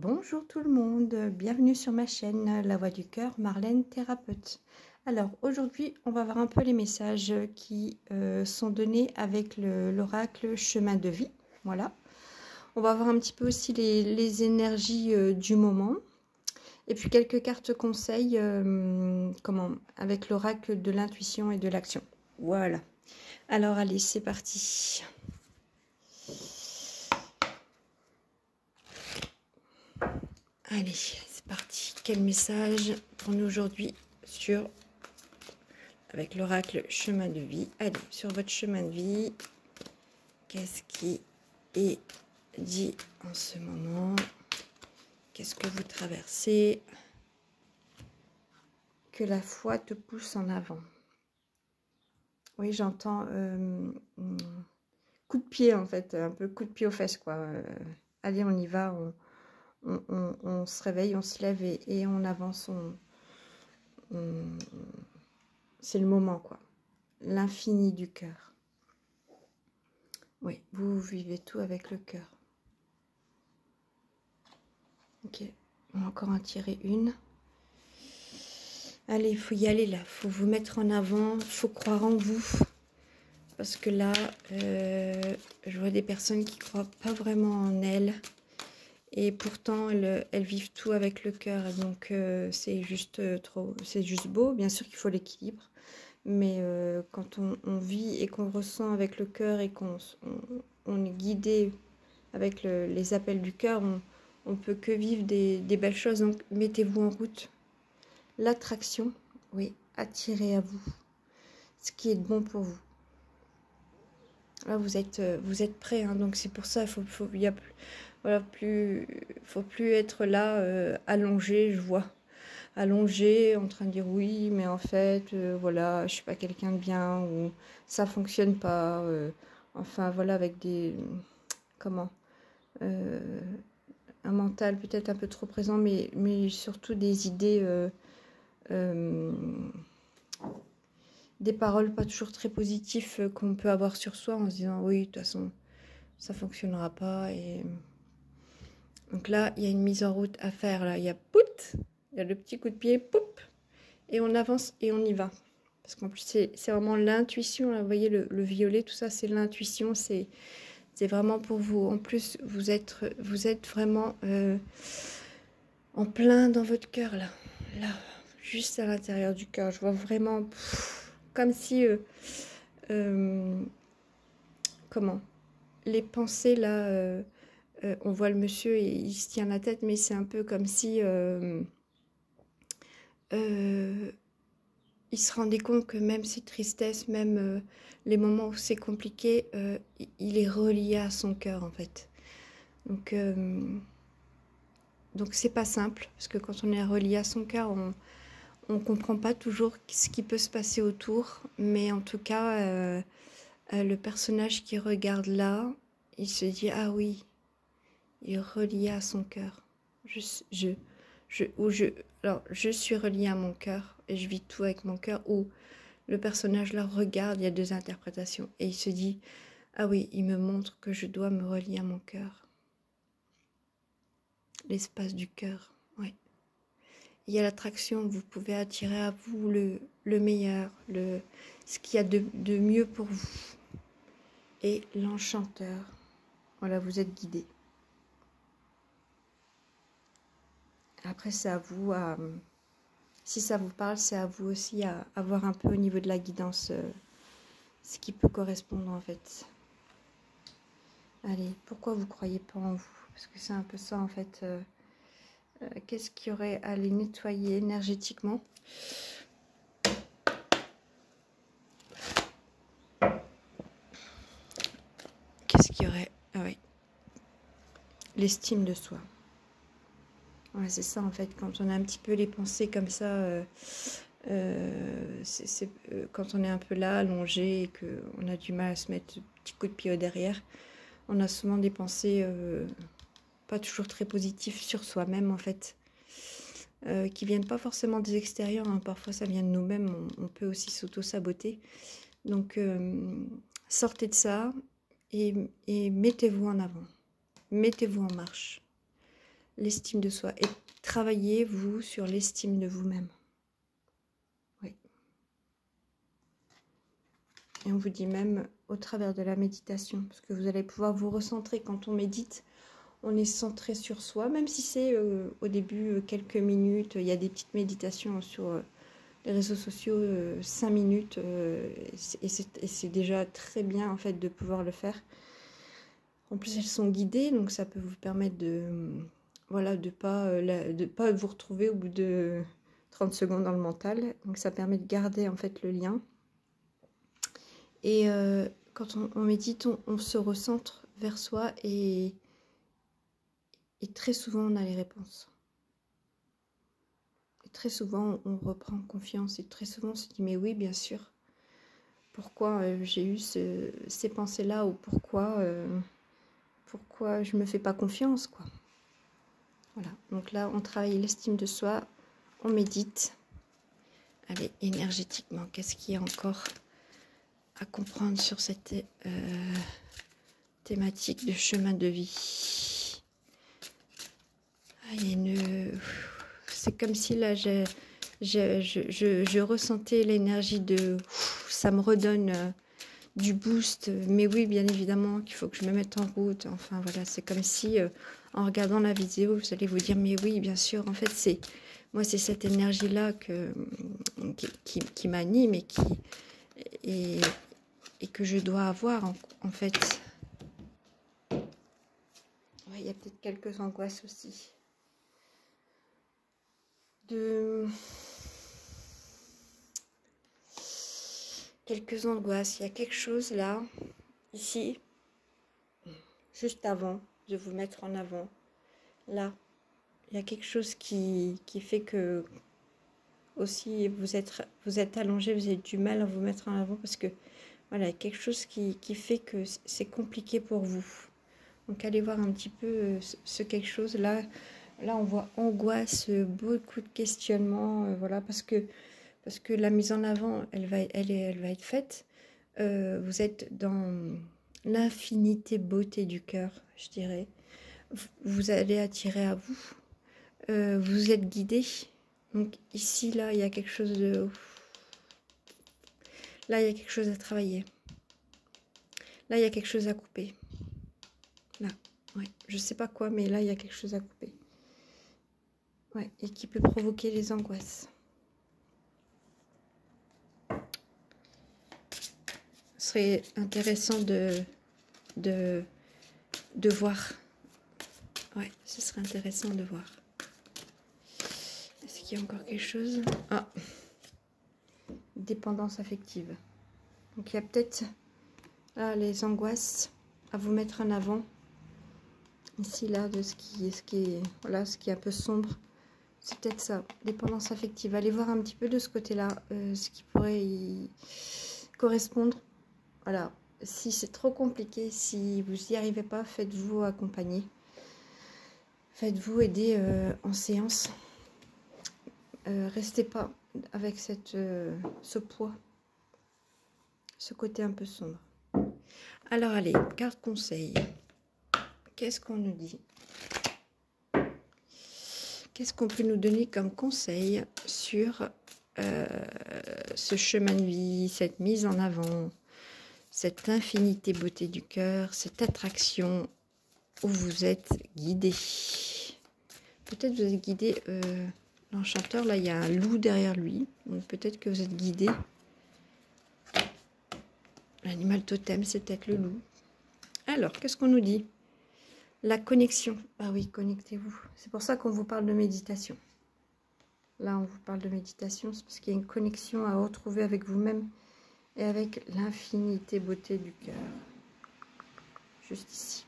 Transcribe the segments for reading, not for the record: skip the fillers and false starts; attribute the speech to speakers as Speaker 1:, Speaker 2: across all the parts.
Speaker 1: Bonjour tout le monde, bienvenue sur ma chaîne La Voix du Cœur, Marlène Thérapeute. Alors aujourd'hui on va voir un peu les messages qui sont donnés avec l'oracle Chemin de Vie. Voilà. On va voir un petit peu aussi les énergies du moment. Et puis quelques cartes conseils avec l'oracle de l'intuition et de l'action. Voilà. Alors allez, c'est parti. Allez, c'est parti. Quel message pour nous aujourd'hui avec l'oracle chemin de vie. Allez, sur votre chemin de vie, qu'est-ce qui est dit en ce moment? Qu'est-ce que vous traversez? Que la foi te pousse en avant. Oui, j'entends coup de pied en fait, un peu coup de pied aux fesses quoi. Allez, on y va, on se réveille, on se lève et on avance. C'est le moment quoi. L'infini du cœur. Oui, vous vivez tout avec le cœur. Ok, on va encore en tirer une. Allez, il faut y aller là, il faut vous mettre en avant, il faut croire en vous. Parce que là, je vois des personnes qui ne croient pas vraiment en elles. Et pourtant, elles vivent tout avec le cœur. Donc, c'est juste beau. Bien sûr qu'il faut l'équilibre. Mais quand on vit et qu'on ressent avec le cœur et qu'on est guidé avec les appels du cœur, on peut que vivre des belles choses. Donc, mettez-vous en route. L'attraction, oui, attirez à vous ce qui est bon pour vous. Là, vous êtes prêts, hein, donc c'est pour ça, faut plus être là allongé, je vois, allongé, en train de dire oui, mais en fait, voilà, je suis pas quelqu'un de bien, ou ça fonctionne pas, enfin voilà, avec des, un mental peut-être un peu trop présent, mais surtout des idées, des paroles pas toujours très positives qu'on peut avoir sur soi en se disant oui, de toute façon, ça fonctionnera pas. Et donc là, il y a une mise en route à faire. Là, il y a pout, il y a le petit coup de pied, poup, et on avance et on y va. Parce qu'en plus, c'est vraiment l'intuition. Là, vous voyez, le violet, tout ça, c'est l'intuition. C'est vraiment pour vous. En plus, vous êtes vraiment en plein dans votre cœur, là. Là, juste à l'intérieur du cœur. Je vois vraiment comme si... les pensées, là... on voit le monsieur et il se tient la tête, mais c'est un peu comme si il se rendait compte que même ses tristesses, même les moments où c'est compliqué, il est relié à son cœur en fait. Donc c'est pas simple, parce que quand on est relié à son cœur, on comprend pas toujours ce qui peut se passer autour, mais en tout cas, le personnage qui regarde là, il se dit ah oui, il est relié à son cœur. Alors, je suis reliée à mon cœur et je vis tout avec mon cœur, ou le personnage là regarde, il y a deux interprétations, et il se dit ah oui, il me montre que je dois me relier à mon cœur. L'espace du cœur, oui. Il y a l'attraction, vous pouvez attirer à vous le meilleur, ce qu'il y a de mieux pour vous. Et l'enchanteur, voilà, vous êtes guidé. Après, c'est à vous, si ça vous parle, c'est à vous aussi à voir un peu au niveau de la guidance ce qui peut correspondre en fait. Allez, pourquoi vous croyez pas en vous? Parce que c'est un peu ça en fait. Qu'est-ce qu'il y aurait à les nettoyer énergétiquement? Qu'est-ce qu'il y aurait? Ah oui, l'estime de soi. Ouais, c'est ça en fait, quand on a un petit peu les pensées comme ça, quand on est un peu là, allongé, et qu'on a du mal à se mettre un petit coup de pied au derrière, on a souvent des pensées pas toujours très positives sur soi-même en fait, qui viennent pas forcément des extérieurs, hein. Parfois ça vient de nous-mêmes, on peut aussi s'auto-saboter. Donc sortez de ça et mettez-vous en avant, mettez-vous en marche. l'estime de soi. Et travaillez, vous, sur l'estime de vous-même. Oui. Et on vous dit même au travers de la méditation, parce que vous allez pouvoir vous recentrer quand on médite. On est centré sur soi, même si c'est au début quelques minutes. Il y a des petites méditations sur les réseaux sociaux, 5 minutes. Et c'est déjà très bien en fait de pouvoir le faire. En plus, elles sont guidées, donc ça peut vous permettre de voilà, de pas vous retrouver au bout de 30 secondes dans le mental. Donc ça permet de garder en fait le lien. Et quand on médite, on se recentre vers soi et très souvent on a les réponses. Et très souvent on reprend confiance et très souvent on se dit mais oui bien sûr. Pourquoi j'ai eu ces pensées-là ou pourquoi je me fais pas confiance quoi. Voilà, donc là on travaille l'estime de soi, on médite. Allez, énergétiquement, qu'est-ce qu'il y a encore à comprendre sur cette thématique de chemin de vie? C'est comme si là je ressentais l'énergie de... Ça me redonne du boost. Mais oui, bien évidemment qu'il faut que je me mette en route. Enfin voilà, c'est comme si en regardant la vidéo, vous allez vous dire mais oui, bien sûr. En fait, c'est cette énergie-là qui m'anime et que je dois avoir en fait. Ouais, il y a peut-être quelques angoisses aussi. Quelques angoisses. Il y a quelque chose là, ici, juste avant de vous mettre en avant. Là, il y a quelque chose qui fait que aussi vous êtes allongé, vous avez du mal à vous mettre en avant parce que voilà, il y a quelque chose qui fait que c'est compliqué pour vous. Donc allez voir un petit peu ce quelque chose là. Là on voit angoisse, beaucoup de questionnements, voilà, parce que la mise en avant, elle va être faite. Vous êtes dans l'infinité beauté du cœur, je dirais. Vous allez attirer à vous. Vous êtes guidé. Donc ici, là, il y a quelque chose de... Là, il y a quelque chose à travailler. Là, il y a quelque chose à couper. Là, ouais. Je sais pas quoi, mais là, il y a quelque chose à couper. Ouais, et qui peut provoquer les angoisses. Ce serait intéressant de voir. Ouais, ce serait intéressant de voir. Est-ce qu'il y a encore quelque chose? Ah, dépendance affective. Donc il y a peut-être là les angoisses à vous mettre en avant. Ici là de ce qui est un peu sombre. C'est peut-être ça, dépendance affective. Allez voir un petit peu de ce côté-là, ce qui pourrait y correspondre. Voilà, si c'est trop compliqué, si vous n'y arrivez pas, faites-vous accompagner. Faites-vous aider en séance. Restez pas avec ce poids, ce côté un peu sombre. Alors allez, carte conseil. Qu'est-ce qu'on nous dit? Qu'est-ce qu'on peut nous donner comme conseil sur ce chemin de vie, cette mise en avant, cette infinité beauté du cœur, cette attraction où vous êtes guidé? Peut-être vous êtes guidé, l'enchanteur, là il y a un loup derrière lui, donc peut-être que vous êtes guidé. L'animal totem, c'est peut-être le loup. Alors, qu'est-ce qu'on nous dit? La connexion. Ah oui, connectez-vous. C'est pour ça qu'on vous parle de méditation. Là, on vous parle de méditation, c'est parce qu'il y a une connexion à retrouver avec vous-même et avec l'infinité beauté du cœur. Juste ici.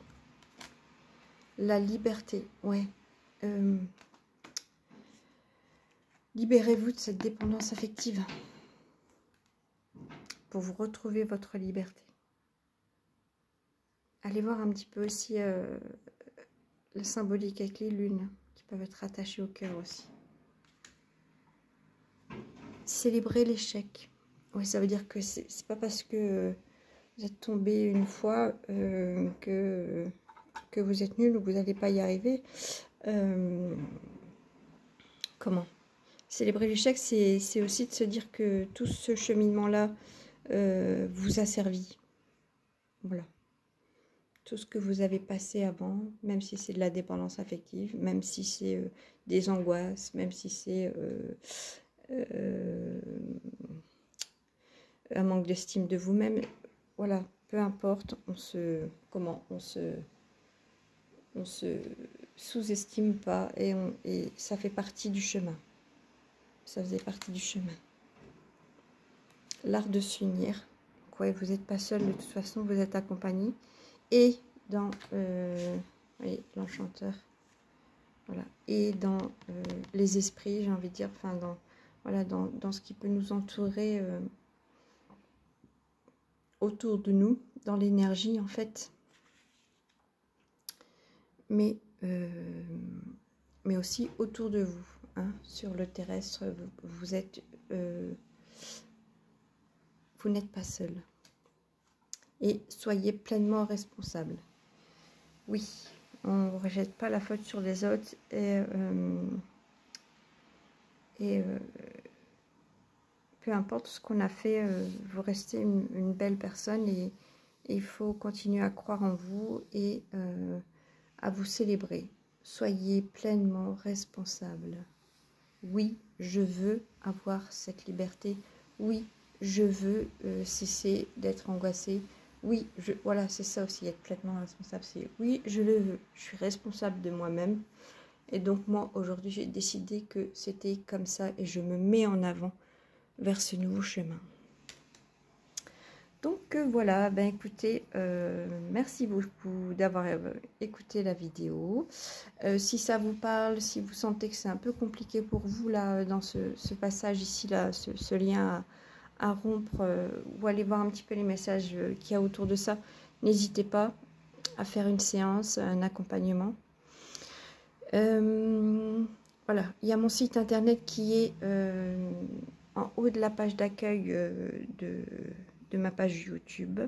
Speaker 1: La liberté, ouais. Libérez-vous de cette dépendance affective pour vous retrouver votre liberté. Allez voir un petit peu aussi la symbolique avec les lunes qui peuvent être attachées au cœur aussi. Célébrer l'échec. Oui, ça veut dire que c'est pas parce que vous êtes tombé une fois que vous êtes nul ou que vous n'allez pas y arriver. comment célébrer l'échec, c'est aussi de se dire que tout ce cheminement-là vous a servi. Voilà. Tout ce que vous avez passé avant, même si c'est de la dépendance affective, même si c'est des angoisses, même si c'est un manque d'estime de vous-même, voilà, peu importe, on se sous-estime pas et ça fait partie du chemin. Ça faisait partie du chemin. L'art de s'unir. Ouais, vous n'êtes pas seul, de toute façon, vous êtes accompagné. Et dans oui, l'enchanteur, voilà, et dans les esprits, j'ai envie de dire, enfin dans voilà, dans ce qui peut nous entourer autour de nous, dans l'énergie en fait, mais aussi autour de vous, hein, sur le terrestre, vous êtes, vous n'êtes pas seul. Et soyez pleinement responsable. Oui, on ne rejette pas la faute sur les autres et peu importe ce qu'on a fait, vous restez une belle personne et il faut continuer à croire en vous et à vous célébrer. Soyez pleinement responsable. Oui, je veux avoir cette liberté. Oui, je veux cesser d'être angoissée. Oui, voilà, c'est ça aussi, être pleinement responsable. C'est oui, je le veux. Je suis responsable de moi-même. Et donc moi, aujourd'hui, j'ai décidé que c'était comme ça et je me mets en avant vers ce nouveau chemin. Donc voilà, ben écoutez, merci beaucoup d'avoir écouté la vidéo. Si ça vous parle, si vous sentez que c'est un peu compliqué pour vous là, dans ce passage ici, là, ce lien à rompre, ou aller voir un petit peu les messages qu'il y a autour de ça, n'hésitez pas à faire une séance, un accompagnement. Voilà, il y a mon site internet qui est en haut de la page d'accueil de ma page YouTube.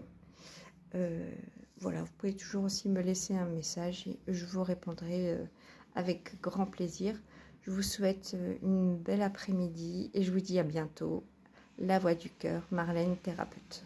Speaker 1: Voilà, vous pouvez toujours aussi me laisser un message et je vous répondrai avec grand plaisir. Je vous souhaite une belle après-midi et je vous dis à bientôt. La Voix du Cœur, Marlène, thérapeute.